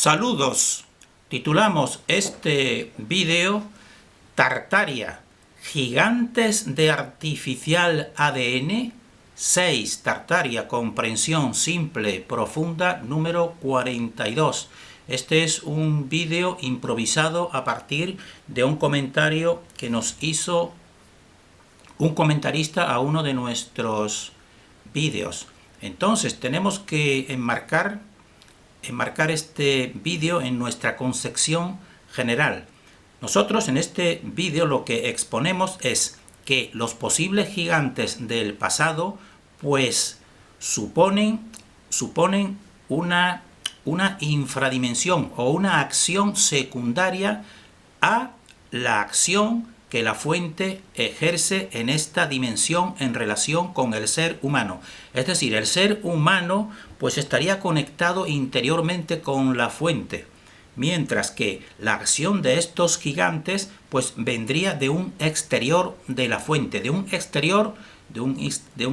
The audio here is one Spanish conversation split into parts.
Saludos. Titulamos este vídeo Tartaria, gigantes de artificial ADN 6, Tartaria, comprensión simple, profunda, número 42. Este es un vídeo improvisado a partir de un comentario que nos hizo un comentarista a uno de nuestros vídeos. Entonces tenemos que enmarcar este vídeo en nuestra concepción general. Nosotros en este vídeo lo que exponemos es que los posibles gigantes del pasado pues suponen una infradimensión o una acción secundaria a la acción que la fuente ejerce en esta dimensión en relación con el ser humano. Es decir, el ser humano pues estaría conectado interiormente con la fuente, mientras que la acción de estos gigantes pues vendría de un exterior de la fuente, de un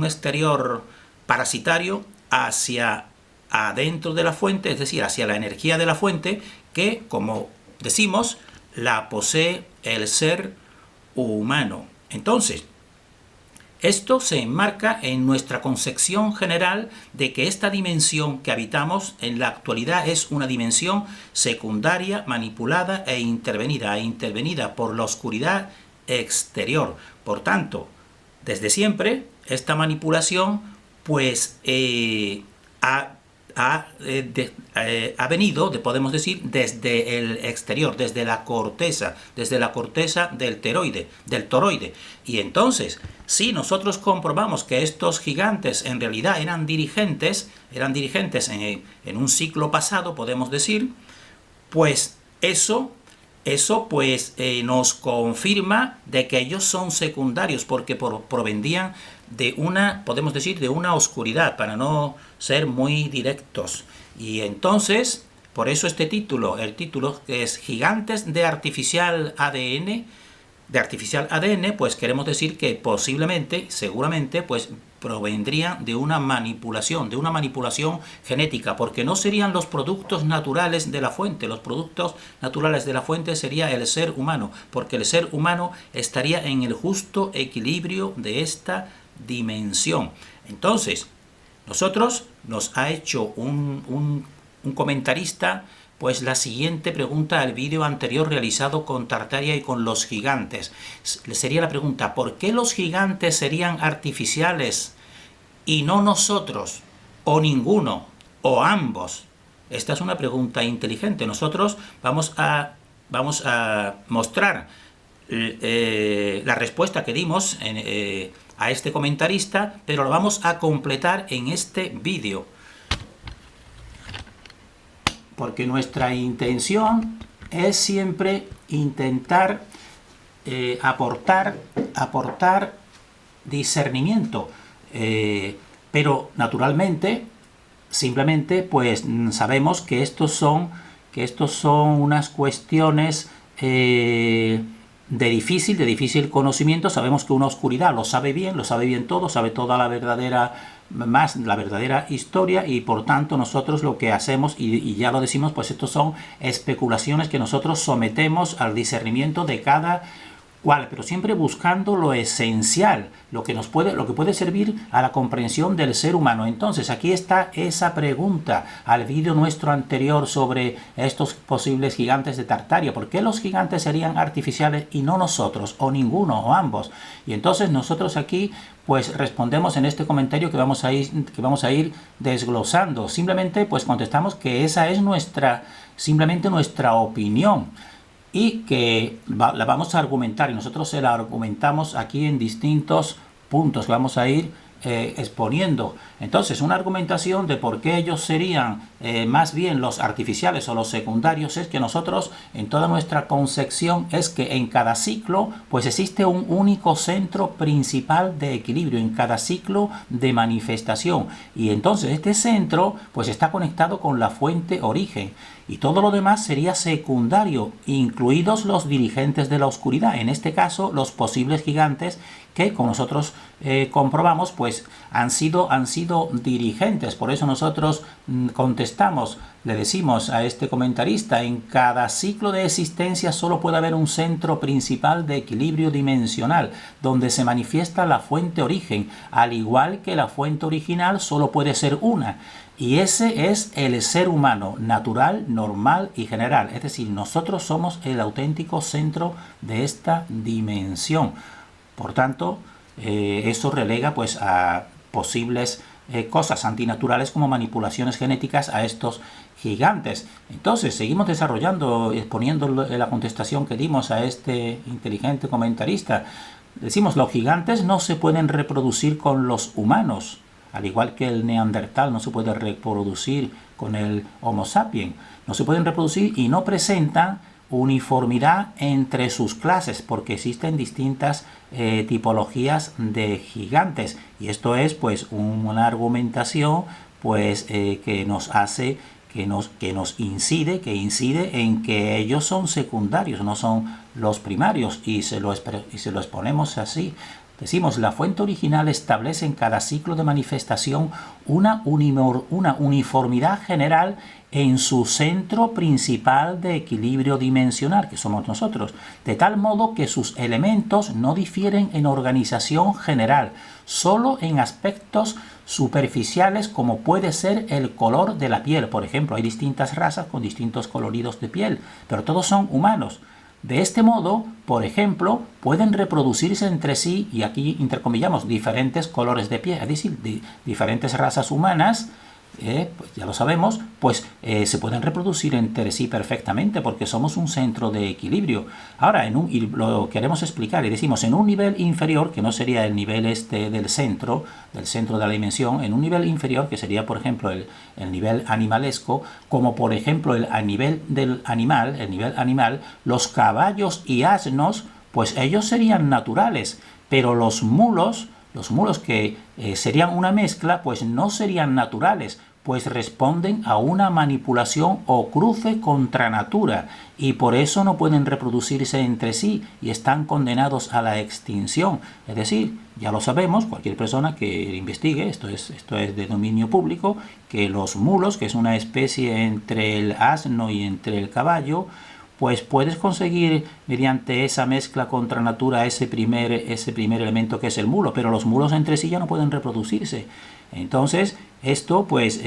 exterior parasitario hacia adentro de la fuente, es decir, hacia la energía de la fuente que, como decimos, la posee el ser humano. Entonces, esto se enmarca en nuestra concepción general de que esta dimensión que habitamos en la actualidad es una dimensión secundaria, manipulada e intervenida por la oscuridad exterior. Por tanto, desde siempre, esta manipulación pues ha venido, podemos decir, desde el exterior, desde la corteza del toroide. Y entonces, si nosotros comprobamos que estos gigantes en realidad eran dirigentes en un ciclo pasado, podemos decir, pues eso nos confirma de que ellos son secundarios, porque provenían de podemos decir, de una oscuridad, para no ser muy directos. Y entonces, por eso el título es Gigantes de artificial ADN, pues queremos decir que posiblemente, seguramente, pues provendrían de una manipulación genética, porque no serían los productos naturales de la fuente. Los productos naturales de la fuente sería el ser humano, porque el ser humano estaría en el justo equilibrio de esta dimensión. Entonces, nosotros nos ha hecho un comentarista pues la siguiente pregunta al vídeo anterior realizado con Tartaria y con los gigantes. Sería la pregunta: ¿por qué los gigantes serían artificiales y no nosotros, o ninguno, o ambos? Esta es una pregunta inteligente. Nosotros vamos a mostrar la respuesta que dimos a este comentarista, pero lo vamos a completar en este vídeo, porque nuestra intención es siempre intentar aportar discernimiento, pero naturalmente simplemente pues sabemos que estos son unas cuestiones de difícil conocimiento. Sabemos que una oscuridad lo sabe bien todo, sabe toda la verdadera historia, y por tanto nosotros lo que hacemos, y ya lo decimos, pues estos son especulaciones que nosotros sometemos al discernimiento de cada cual, pero siempre buscando lo esencial, lo que puede servir a la comprensión del ser humano. Entonces aquí está esa pregunta al vídeo nuestro anterior sobre estos posibles gigantes de Tartaria. ¿Por qué los gigantes serían artificiales y no nosotros, o ninguno, o ambos? Y entonces nosotros aquí pues respondemos en este comentario que vamos a ir desglosando. Simplemente pues contestamos que esa es simplemente nuestra opinión, y que la vamos a argumentar, y nosotros se la argumentamos aquí en distintos puntos que vamos a ir exponiendo. Entonces, una argumentación de por qué ellos serían más bien los artificiales o los secundarios es que nosotros, en toda nuestra concepción, es que en cada ciclo pues existe un único centro principal de equilibrio, en cada ciclo de manifestación, y entonces este centro pues está conectado con la fuente origen, y todo lo demás sería secundario, incluidos los dirigentes de la oscuridad, en este caso los posibles gigantes que, como nosotros comprobamos, pues pues han sido dirigentes. Por eso nosotros contestamos, le decimos a este comentarista, en cada ciclo de existencia solo puede haber un centro principal de equilibrio dimensional, donde se manifiesta la fuente origen, al igual que la fuente original solo puede ser una. Y ese es el ser humano, natural, normal y general. Es decir, nosotros somos el auténtico centro de esta dimensión. Por tanto, eso relega pues a posibles cosas antinaturales como manipulaciones genéticas a estos gigantes. Entonces, seguimos desarrollando, exponiendo la contestación que dimos a este inteligente comentarista. Decimos, los gigantes no se pueden reproducir con los humanos, al igual que el neandertal no se puede reproducir con el Homo sapiens. No se pueden reproducir y no presentan uniformidad entre sus clases, porque existen distintas tipologías de gigantes. Y esto es pues una argumentación pues que nos hace, que incide en que ellos son secundarios, no son los primarios, y se lo exponemos así. Decimos, la fuente original establece en cada ciclo de manifestación una uniformidad general en su centro principal de equilibrio dimensional, que somos nosotros, de tal modo que sus elementos no difieren en organización general, solo en aspectos superficiales como puede ser el color de la piel. Por ejemplo, hay distintas razas con distintos coloridos de piel, pero todos son humanos. De este modo, por ejemplo, pueden reproducirse entre sí, y aquí intercomillamos, diferentes colores de piel, es decir, diferentes razas humanas, pues ya lo sabemos, pues se pueden reproducir entre sí perfectamente porque somos un centro de equilibrio. Ahora, y lo queremos explicar y decimos, en un nivel inferior, que no sería el nivel del centro de la dimensión, en un nivel inferior, que sería, por ejemplo, el nivel animalesco, como por ejemplo el nivel animal, los caballos y asnos, pues ellos serían naturales, pero los mulos que serían una mezcla, pues no serían naturales, pues responden a una manipulación o cruce contra natura, y por eso no pueden reproducirse entre sí y están condenados a la extinción. Es decir, ya lo sabemos, cualquier persona que investigue, esto es de dominio público, que los mulos, que es una especie entre el asno y entre el caballo, pues puedes conseguir mediante esa mezcla contra natura ese primer elemento que es el mulo, pero los mulos entre sí ya no pueden reproducirse. Entonces, esto pues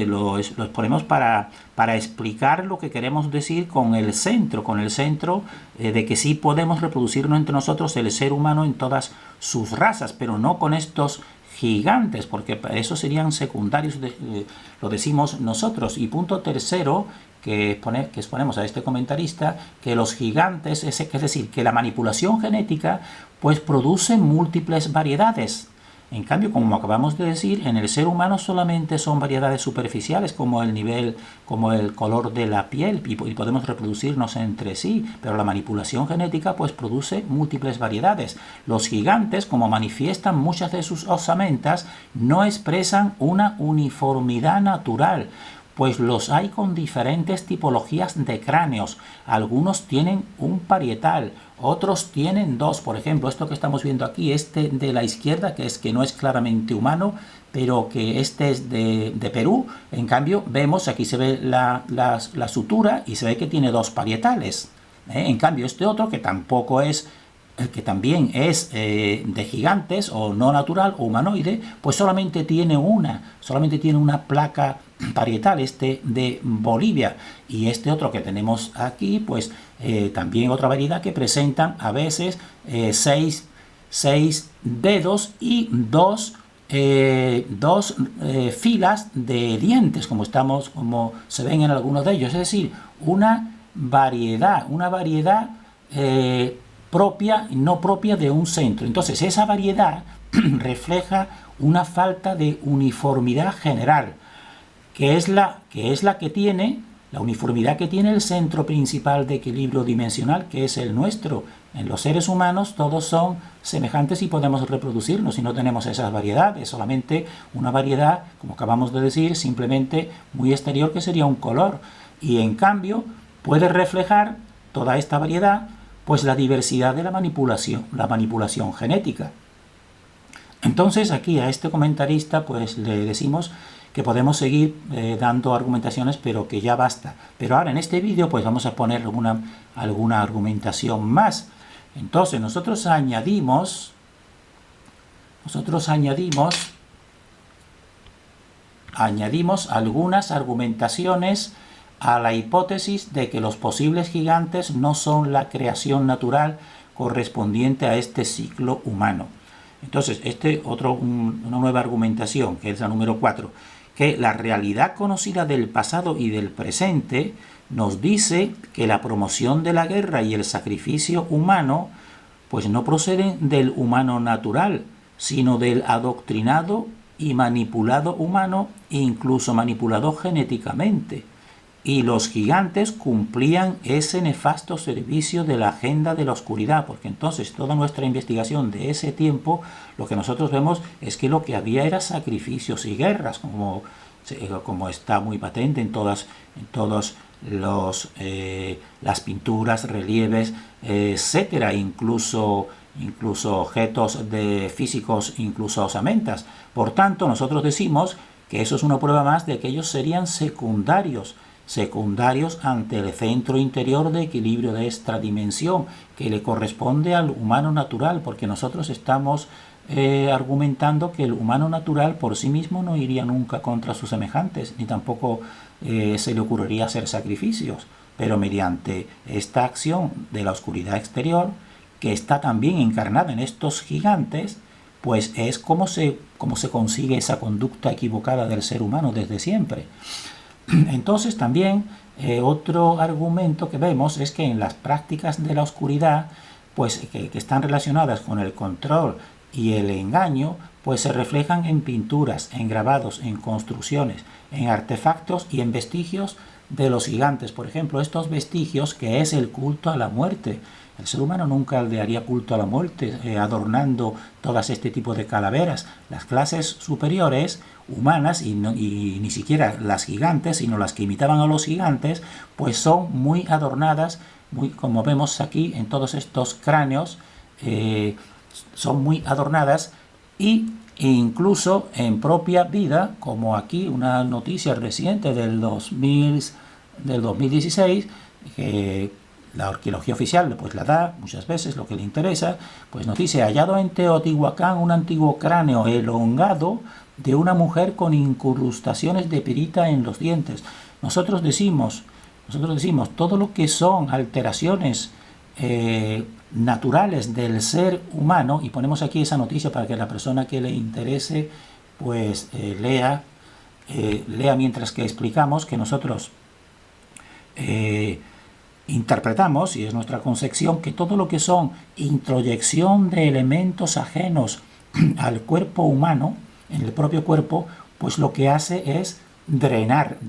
lo exponemos para explicar lo que queremos decir con el centro de que sí podemos reproducirnos entre nosotros, el ser humano en todas sus razas, pero no con estos gigantes, porque esos serían secundarios, lo decimos nosotros. Y punto tercero, que exponemos a este comentarista, que los gigantes, es decir, que la manipulación genética pues produce múltiples variedades. En cambio, como acabamos de decir, en el ser humano solamente son variedades superficiales, como el color de la piel, y podemos reproducirnos entre sí, pero la manipulación genética pues produce múltiples variedades. Los gigantes, como manifiestan muchas de sus osamentas, no expresan una uniformidad natural, pues los hay con diferentes tipologías de cráneos. Algunos tienen un parietal, otros tienen dos. Por ejemplo, esto que estamos viendo aquí, este de la izquierda, que no es claramente humano, pero que este es de Perú. En cambio, vemos, aquí se ve la sutura y se ve que tiene dos parietales. En cambio, este otro, que también es de gigantes o no natural o humanoide, pues solamente tiene una placa parietal, este de Bolivia, y este otro que tenemos aquí, pues también otra variedad que presentan a veces 6 dedos y dos filas de dientes, como se ven en algunos de ellos, es decir, una variedad propia y no propia de un centro. Entonces, esa variedad refleja una falta de uniformidad general, que es la que tiene la uniformidad que tiene el centro principal de equilibrio dimensional, que es el nuestro. En los seres humanos todos son semejantes y podemos reproducirnos y no tenemos esas variedades, solamente una variedad, como acabamos de decir, simplemente muy exterior, que sería un color. Y en cambio puede reflejar toda esta variedad pues la diversidad de la manipulación genética. Entonces aquí a este comentarista pues le decimos que podemos seguir dando argumentaciones, pero que ya basta. Pero ahora en este vídeo pues vamos a poner alguna argumentación más. Entonces nosotros añadimos algunas argumentaciones a la hipótesis de que los posibles gigantes no son la creación natural correspondiente a este ciclo humano. Entonces, una nueva argumentación, que es la número 4, que la realidad conocida del pasado y del presente nos dice que la promoción de la guerra y el sacrificio humano pues no proceden del humano natural, sino del adoctrinado y manipulado humano, incluso manipulado genéticamente. Y los gigantes cumplían ese nefasto servicio de la agenda de la oscuridad, porque entonces toda nuestra investigación de ese tiempo, lo que nosotros vemos es que lo que había era sacrificios y guerras, como está muy patente en todas las pinturas, relieves, etcétera, incluso objetos físicos, incluso osamentas. Por tanto, nosotros decimos que eso es una prueba más de que ellos serían secundarios ante el centro interior de equilibrio de esta dimensión, que le corresponde al humano natural, porque nosotros estamos argumentando que el humano natural por sí mismo no iría nunca contra sus semejantes, ni tampoco se le ocurriría hacer sacrificios, pero mediante esta acción de la oscuridad exterior, que está también encarnada en estos gigantes, pues es como se consigue esa conducta equivocada del ser humano desde siempre. Entonces también otro argumento que vemos es que en las prácticas de la oscuridad, pues que están relacionadas con el control y el engaño, pues se reflejan en pinturas, en grabados, en construcciones, en artefactos y en vestigios de los gigantes. Por ejemplo, estos vestigios que es el culto a la muerte. El ser humano nunca le haría culto a la muerte adornando todas este tipo de calaveras. Las clases superiores humanas, y ni siquiera las gigantes, sino las que imitaban a los gigantes, pues son muy adornadas, como vemos aquí en todos estos cráneos, son muy adornadas, e incluso en propia vida, como aquí una noticia reciente del 2016, que la arqueología oficial pues la da muchas veces, lo que le interesa, pues nos dice: hallado en Teotihuacán un antiguo cráneo elongado de una mujer con incrustaciones de pirita en los dientes. Nosotros decimos todo lo que son alteraciones naturales del ser humano, y ponemos aquí esa noticia para que la persona que le interese pues lea mientras que explicamos que nosotros interpretamos, y es nuestra concepción, que todo lo que son introyección de elementos ajenos al cuerpo humano, en el propio cuerpo, pues lo que hace es drenar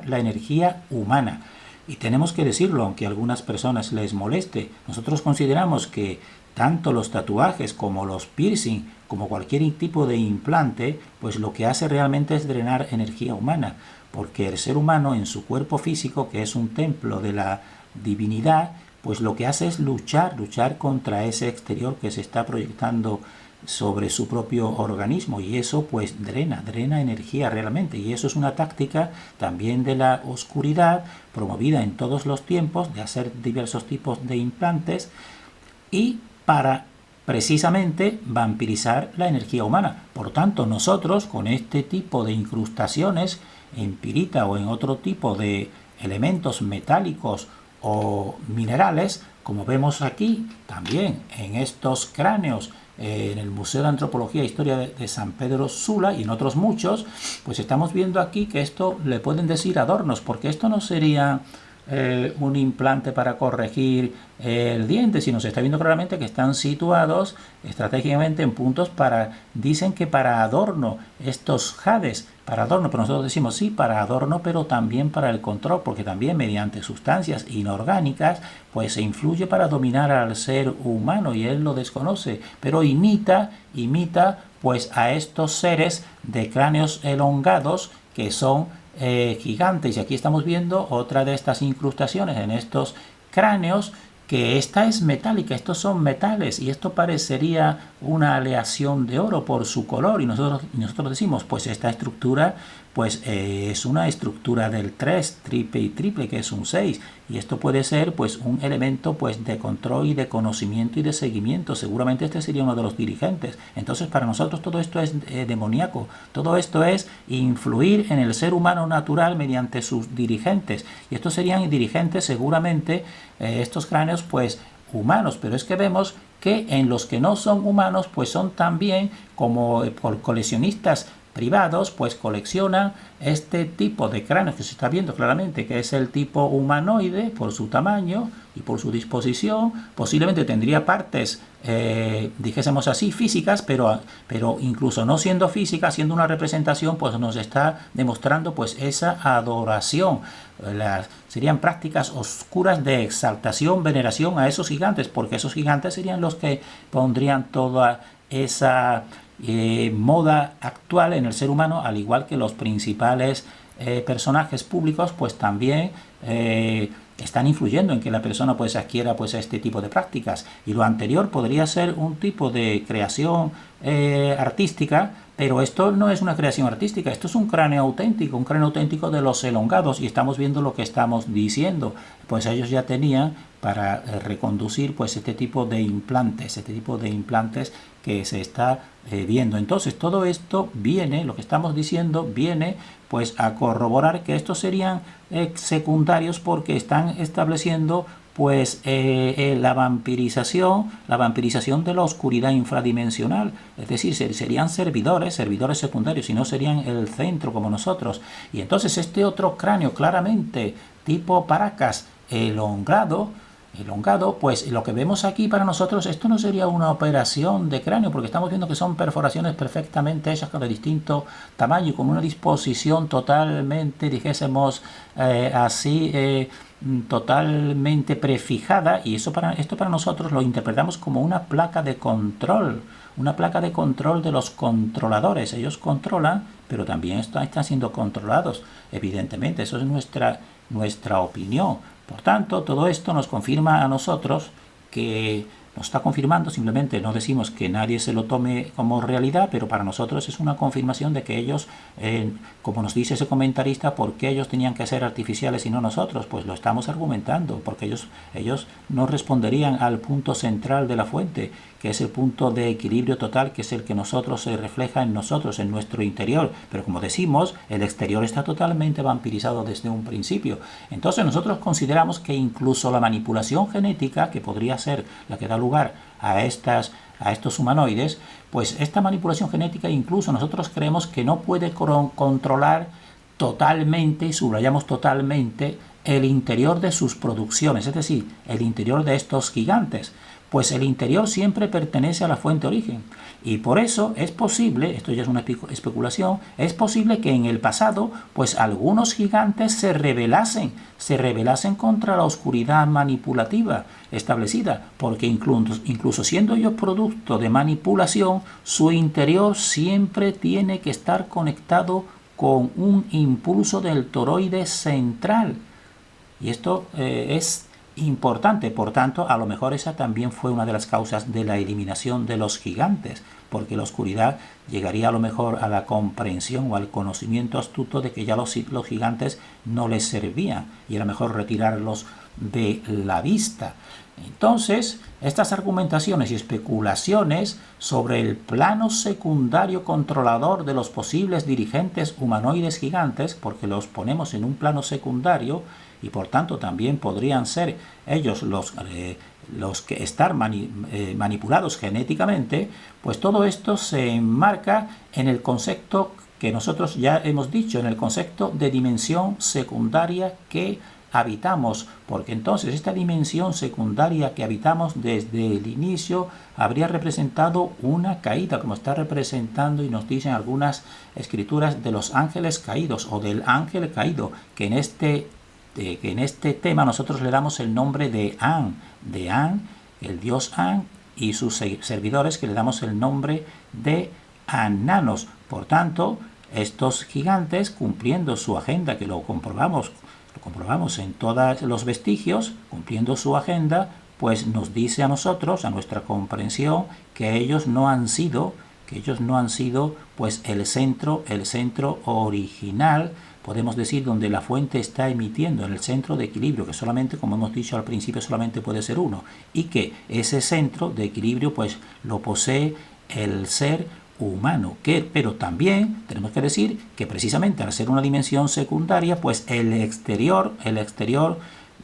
la energía humana. Y tenemos que decirlo, aunque a algunas personas les moleste, nosotros consideramos que tanto los tatuajes como los piercing, como cualquier tipo de implante, pues lo que hace realmente es drenar energía humana, porque el ser humano en su cuerpo físico, que es un templo de la divinidad, pues lo que hace es luchar contra ese exterior que se está proyectando sobre su propio organismo, y eso pues drena energía realmente, y eso es una táctica también de la oscuridad promovida en todos los tiempos de hacer diversos tipos de implantes y para precisamente vampirizar la energía humana. Por tanto, nosotros con este tipo de incrustaciones en pirita o en otro tipo de elementos metálicos o minerales, como vemos aquí también en estos cráneos en el Museo de Antropología e Historia de San Pedro Sula y en otros muchos, pues estamos viendo aquí que esto le pueden decir adornos, porque esto no sería un implante para corregir el diente, sino se está viendo claramente que están situados estratégicamente en puntos dicen que para adorno, estos jades, para adorno, pero nosotros decimos sí, para adorno, pero también para el control, porque también mediante sustancias inorgánicas, pues se influye para dominar al ser humano, y él lo desconoce, pero imita pues a estos seres de cráneos elongados que son gigantes. Y aquí estamos viendo otra de estas incrustaciones en estos cráneos que esta es metálica, estos son metales y esto parecería una aleación de oro por su color y nosotros decimos, pues esta estructura pues es una estructura del 3, triple y triple, que es un 6, y esto puede ser pues un elemento pues de control y de conocimiento y de seguimiento. Seguramente este sería uno de los dirigentes. Entonces para nosotros todo esto es demoníaco, todo esto es influir en el ser humano natural mediante sus dirigentes, y estos serían dirigentes seguramente, estos cráneos pues humanos, pero es que vemos que en los que no son humanos pues son también como por coleccionistas privados, pues coleccionan este tipo de cráneos que se está viendo claramente que es el tipo humanoide por su tamaño y por su disposición. Posiblemente tendría partes, dijésemos así, físicas, pero incluso no siendo física, siendo una representación, pues nos está demostrando pues esa adoración. Serían prácticas oscuras de exaltación, veneración a esos gigantes, porque esos gigantes serían los que pondrían toda esa moda actual en el ser humano, al igual que los principales personajes públicos, pues también están influyendo en que la persona pues adquiera pues este tipo de prácticas. Y lo anterior podría ser un tipo de creación artística, pero esto no es una creación artística, esto es un cráneo auténtico de los elongados, y estamos viendo lo que estamos diciendo. Pues ellos ya tenían para reconducir pues este tipo de implantes que se está viendo. Entonces todo esto viene, lo que estamos diciendo viene pues a corroborar que estos serían secundarios, porque están estableciendo pues la vampirización de la oscuridad infradimensional, es decir, serían servidores secundarios y no serían el centro como nosotros. Y entonces este otro cráneo claramente tipo Paracas elongado, pues lo que vemos aquí para nosotros, esto no sería una operación de cráneo, porque estamos viendo que son perforaciones perfectamente hechas con de distinto tamaño y con una disposición totalmente, dijésemos así, totalmente prefijada, y esto para nosotros lo interpretamos como una placa de control de los controladores. Ellos controlan, pero también están siendo controlados, evidentemente. Eso es nuestra opinión. Por tanto, todo esto nos confirma a nosotros, que nos está confirmando, simplemente no decimos que nadie se lo tome como realidad, pero para nosotros es una confirmación de que ellos, como nos dice ese comentarista, ¿por qué ellos tenían que ser artificiales y no nosotros? Pues lo estamos argumentando, porque ellos no responderían al punto central de la fuente, que es el punto de equilibrio total, que es el que nosotros se refleja en nosotros, en nuestro interior. Pero como decimos, el exterior está totalmente vampirizado desde un principio. Entonces nosotros consideramos que incluso la manipulación genética, que podría ser la que da lugar a estos humanoides, pues esta manipulación genética incluso nosotros creemos que no puede controlar totalmente, subrayamos totalmente, el interior de sus producciones, es decir, el interior de estos gigantes, pues el interior siempre pertenece a la fuente origen. Y por eso es posible, esto ya es una especulación, es posible que en el pasado pues algunos gigantes se rebelasen contra la oscuridad manipulativa establecida, porque incluso siendo ellos producto de manipulación, su interior siempre tiene que estar conectado con un impulso del toroide central. Y esto es importante. Por tanto, a lo mejor esa también fue una de las causas de la eliminación de los gigantes, porque la oscuridad llegaría a lo mejor a la comprensión o al conocimiento astuto de que ya los gigantes no les servían y era mejor retirarlos de la vista. Entonces, estas argumentaciones y especulaciones sobre el plano secundario controlador de los posibles dirigentes humanoides gigantes, porque los ponemos en un plano secundario, y por tanto también podrían ser ellos los que están manipulados genéticamente, pues todo esto se enmarca en el concepto que nosotros ya hemos dicho, en el concepto de dimensión secundaria que habitamos, porque entonces esta dimensión secundaria que habitamos desde el inicio habría representado una caída, como está representando y nos dicen algunas escrituras de los ángeles caídos o del ángel caído, que en este tema nosotros le damos el nombre de An, el dios An, y sus servidores, que le damos el nombre de Ananos. Por tanto, estos gigantes, cumpliendo su agenda, que lo comprobamos en todos los vestigios, cumpliendo su agenda, pues nos dice a nosotros, a nuestra comprensión, que ellos no han sido pues el centro original, podemos decir, donde la fuente está emitiendo, en el centro de equilibrio, que solamente, como hemos dicho al principio, solamente puede ser uno, y que ese centro de equilibrio pues lo posee el ser humano, pero también tenemos que decir que precisamente al ser una dimensión secundaria, pues el exterior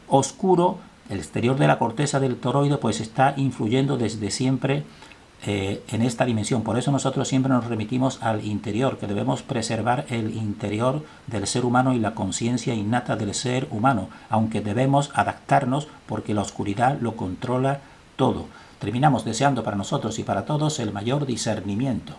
oscuro, el exterior de la corteza del toroide, pues está influyendo desde siempre en esta dimensión. Por eso nosotros siempre nos remitimos al interior, que debemos preservar el interior del ser humano y la conciencia innata del ser humano, aunque debemos adaptarnos porque la oscuridad lo controla todo. Terminamos deseando para nosotros y para todos el mayor discernimiento.